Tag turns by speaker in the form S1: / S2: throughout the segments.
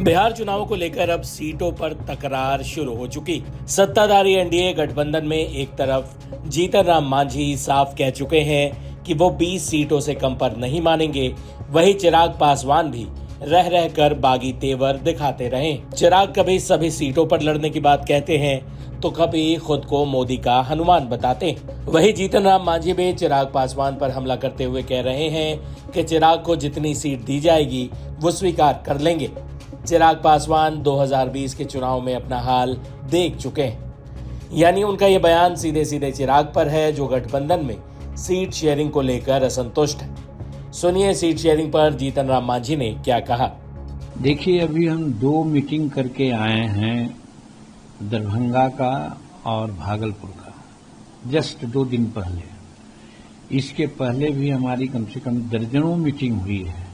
S1: बिहार चुनावों को लेकर अब सीटों पर तकरार शुरू हो चुकी। सत्ताधारी एनडीए गठबंधन में एक तरफ जीतन राम मांझी साफ कह चुके हैं कि वो 20 सीटों से कम पर नहीं मानेंगे, वहीं चिराग पासवान भी रह रह कर बागी तेवर दिखाते रहे। चिराग कभी सभी सीटों पर लड़ने की बात कहते हैं तो कभी खुद को मोदी का हनुमान बताते। वहीं जीतन राम मांझी भी चिराग पासवान पर हमला करते हुए कह रहे हैं कि चिराग को जितनी सीट दी जाएगी वो स्वीकार कर लेंगे। चिराग पासवान 2020 के चुनाव में अपना हाल देख चुके हैं, यानी उनका ये बयान सीधे सीधे चिराग पर है, जो गठबंधन में सीट शेयरिंग को लेकर असंतुष्ट है। सुनिए सीट शेयरिंग पर जीतन राम मांझी ने क्या कहा।
S2: देखिए, अभी हम 2 मीटिंग करके आए हैं, दरभंगा का और भागलपुर का, जस्ट 2 दिन पहले। इसके पहले भी हमारी कम से कम दर्जनों मीटिंग हुई है।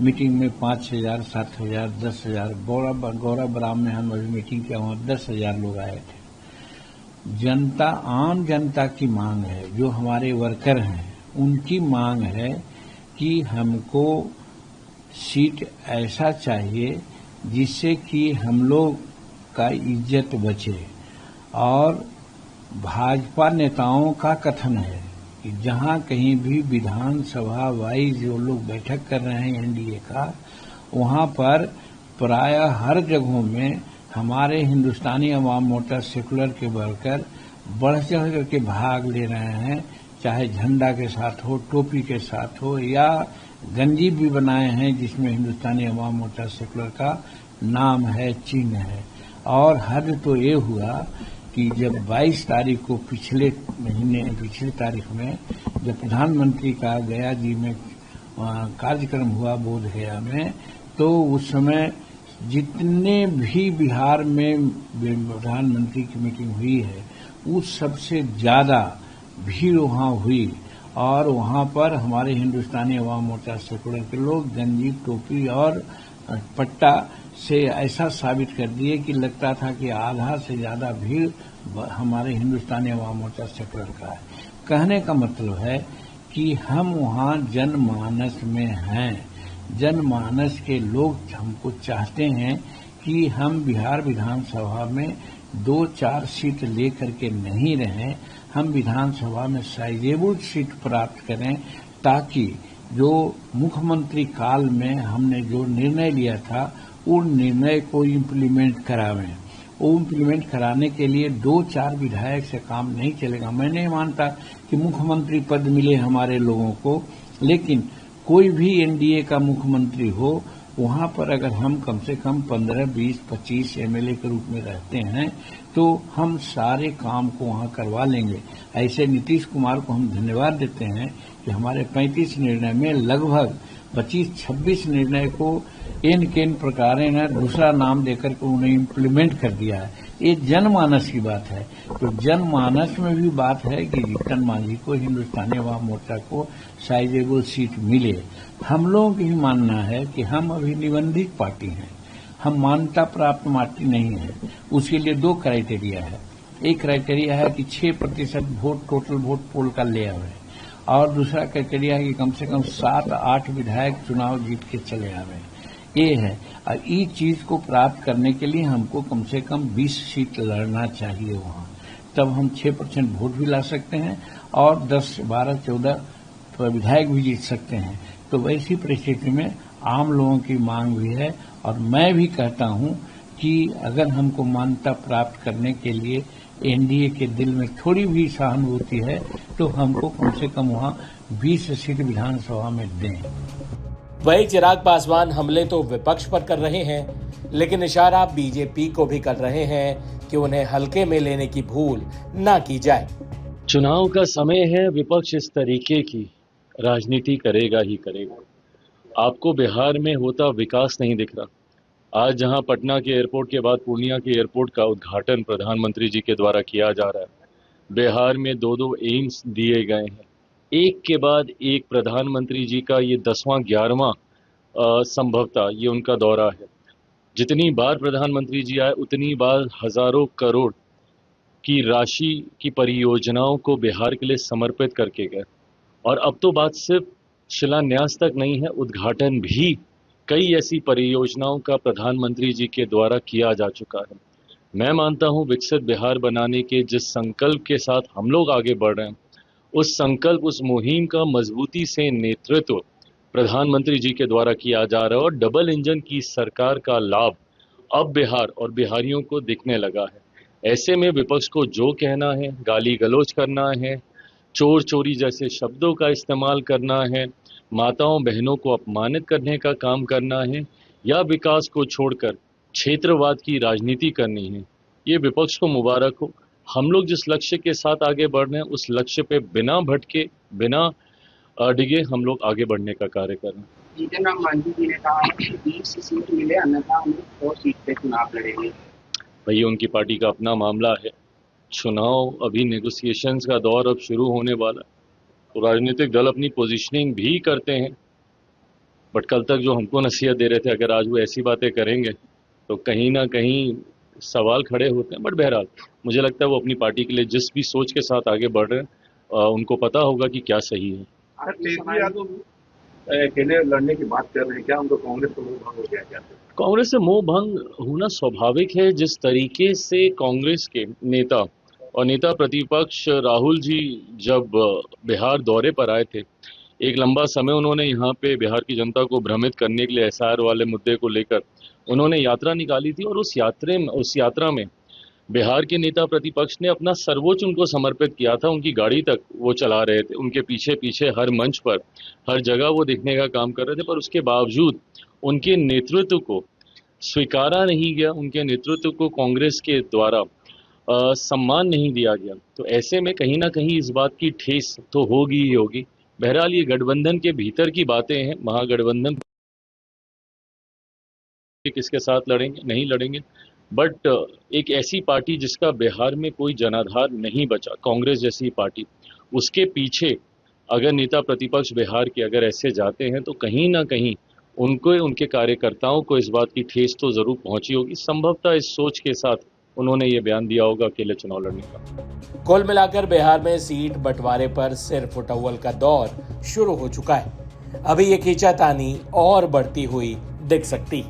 S2: मीटिंग में 5,000, 7,000, 10,000, गौरा बराम में हम अभी मीटिंग किया, वहां 10,000 लोग आए थे। जनता, आम जनता की मांग है, जो हमारे वर्कर हैं उनकी मांग है कि हमको सीट ऐसा चाहिए जिससे कि हम लोग का इज्जत बचे। और भाजपा नेताओं का कथन है कि जहां कहीं भी विधानसभा वाइज जो लोग बैठक कर रहे हैं एनडीए का, वहां पर प्रायः हर जगहों में हमारे हिंदुस्तानी अवाम मोर्चा सेकुलर के वर्कर बढ़ चढ़ करके भाग ले रहे हैं, चाहे झंडा के साथ हो, टोपी के साथ हो, या गंजी भी बनाए हैं जिसमें हिंदुस्तानी अवाम मोर्चा सेकुलर का नाम है, चिन्ह है। और हद तो ये हुआ कि जब 22 तारीख को पिछले तारीख में जब प्रधानमंत्री का गया जी में कार्यक्रम हुआ बोध गया में, तो उस समय जितने भी बिहार में प्रधानमंत्री की मीटिंग हुई है उस सबसे ज्यादा भीड़ वहां हुई। और वहां पर हमारे हिंदुस्तानी अवाम मोर्चा सेकुलर के लोग गंजी, टोपी और पट्टा से ऐसा साबित कर दिए कि लगता था कि आधा से ज्यादा भीड़ हमारे हिंदुस्तानी अवाम मोर्चा सेकुलर का है। कहने का मतलब है कि हम वहां जनमानस में हैं। जनमानस के लोग हमको चाहते हैं कि हम बिहार विधानसभा में 2-4 सीट लेकर के नहीं रहें, हम विधानसभा में साइजेबल सीट प्राप्त करें, ताकि जो मुख्यमंत्री काल में हमने जो निर्णय लिया था उन निर्णय को इम्प्लीमेंट करावें। वो इम्प्लीमेंट कराने के लिए 2-4 विधायक से काम नहीं चलेगा। मैं नहीं मानता कि मुख्यमंत्री पद मिले हमारे लोगों को, लेकिन कोई भी एनडीए का मुख्यमंत्री हो, वहां पर अगर हम कम से कम 15, 20, 25 एमएलए के रूप में रहते हैं तो हम सारे काम को वहां करवा लेंगे। ऐसे नीतीश कुमार को हम धन्यवाद देते हैं कि हमारे 35 निर्णय में लगभग 25-26 निर्णय को एन केन प्रकार ने दूसरा नाम देकर के उन्हें इम्प्लीमेंट कर दिया है। ये जनमानस की बात है। तो जनमानस में भी बात है कि जीतन मांझी को, हिंदुस्तानी अवाम मोर्चा को साइजेबल सीट मिले। हम लोगों की मानना है कि हम अभी निबंधित पार्टी हैं, हम मान्यता प्राप्त पार्टी नहीं है। उसके लिए 2 क्राइटेरिया है। एक क्राइटेरिया है कि 6% वोट टोटल वोट पोल का ले आवे, और दूसरा क्राइटेरिया है कि कम से कम 7-8 विधायक चुनाव जीत के चले आवे। ये है। और इस चीज को प्राप्त करने के लिए हमको कम से कम 20 सीट लड़ना चाहिए वहां, तब हम 6% वोट भी ला सकते हैं और 10, 12, 14 विधायक भी जीत सकते हैं। तो वैसी परिस्थिति में आम लोगों की मांग भी है, और मैं भी कहता हूं कि अगर हमको मान्यता प्राप्त करने के लिए एनडीए के दिल में थोड़ी भी सहानुभूति है तो हमको कम से कम वहां 20 सीट विधानसभा में दें।
S1: वही चिराग पासवान हमले तो विपक्ष पर कर रहे हैं, लेकिन इशारा बीजेपी को भी कर रहे हैं कि उन्हें हल्के में लेने की भूल ना की जाए।
S3: चुनाव का समय है, विपक्ष इस तरीके की राजनीति करेगा ही करेगा। आपको बिहार में होता विकास नहीं दिख रहा। आज जहां पटना के एयरपोर्ट के बाद पूर्णिया के एयरपोर्ट का उद्घाटन प्रधानमंत्री जी के द्वारा किया जा रहा है, बिहार में 2 एम्स दिए गए हैं। एक के बाद एक प्रधानमंत्री जी का ये 10वां 11वां संभवतः ये उनका दौरा है। जितनी बार प्रधानमंत्री जी आए उतनी बार हजारों करोड़ की राशि की परियोजनाओं को बिहार के लिए समर्पित करके गए। और अब तो बात सिर्फ शिलान्यास तक नहीं है, उद्घाटन भी कई ऐसी परियोजनाओं का प्रधानमंत्री जी के द्वारा किया जा चुका है। मैं मानता हूं विकसित बिहार बनाने के जिस संकल्प के साथ हम लोग आगे बढ़ रहे हैं, उस संकल्प, उस मुहिम का मजबूती से नेतृत्व प्रधानमंत्री जी के द्वारा किया जा रहा है और डबल इंजन की सरकार का लाभ अब बिहार और बिहारियों को दिखने लगा है। ऐसे में विपक्ष को जो कहना है, गाली गलौज करना है, चोर चोरी जैसे शब्दों का इस्तेमाल करना है, माताओं बहनों को अपमानित करने का काम करना है या विकास को छोड़कर क्षेत्रवाद की राजनीति करनी है, ये विपक्ष को मुबारक हो। हम लोग जिस लक्ष्य के साथ आगे बढ़ रहे हैं उस लक्ष्य पे बिना भटके, बिना डिगे हम लोग आगे बढ़ने का कार्य कर रहे हैं।
S4: जीतन राम मांझी जी ने कहा कि 20 सीट मिले अन्यथा हम 100 सीट पे चुनाव लड़ेंगे।
S3: भैया उनकी पार्टी का अपना मामला है, चुनाव अभी नेगोशिएशंस का दौर अब शुरू होने वाला है, तो राजनीतिक दल अपनी पोजीशनिंग भी करते हैं। बट कल तक जो हमको नसीहत दे रहे थे, अगर आज वो ऐसी बातें करेंगे तो कहीं ना कहीं सवाल खड़े होते हैं। बट बहरहाल मुझे लगता है वो अपनी पार्टी के लिए जिस भी सोच के साथ आगे बढ़ रहे हैं उनको पता होगा कि क्या सही है।
S5: तेजस्वी यादव अकेले लड़ने की बात कर रहे हैं, क्या उनको कांग्रेस को मोह भंग हो गया क्या?
S3: कांग्रेस से मोह भंग होना स्वाभाविक है। जिस तरीके से कांग्रेस के नेता और नेता प्रतिपक्ष राहुल जी जब बिहार दौरे पर आए थे, एक लंबा समय उन्होंने यहाँ पे बिहार की जनता को भ्रमित करने के लिए एसआईआर वाले मुद्दे को लेकर उन्होंने यात्रा निकाली थी और उस यात्रा में बिहार के नेता प्रतिपक्ष ने अपना सर्वोच्च उनको समर्पित किया था। उनकी गाड़ी तक वो चला रहे थे, उनके पीछे पीछे हर मंच पर, हर जगह वो दिखने का काम कर रहे थे, पर उसके बावजूद उनके नेतृत्व को स्वीकारा नहीं गया, उनके नेतृत्व को कांग्रेस के द्वारा सम्मान नहीं दिया गया। तो ऐसे में कहीं ना कहीं इस बात की ठेस तो होगी ही होगी। बहरहाल ये गठबंधन के भीतर की बातें हैं, महागठबंधन किसके साथ लड़ेंगे नहीं लड़ेंगे, बट एक ऐसी पार्टी जिसका बिहार में कोई जनाधार नहीं बचा, कांग्रेस जैसी पार्टी, उसके पीछे अगर नेता प्रतिपक्ष बिहार के अगर ऐसे जाते हैं तो कहीं ना कहीं उनको, उनके कार्यकर्ताओं को इस बात की ठेस तो जरूर पहुंची होगी। संभवतः इस सोच के साथ उन्होंने ये बयान दिया होगा अकेले चुनाव लड़ने का।
S1: कुल मिलाकर बिहार में सीट बंटवारे पर सिर्फ उटव्वल का दौर शुरू हो चुका है। अभी ये खींचातानी और बढ़ती हुई दिख सकती।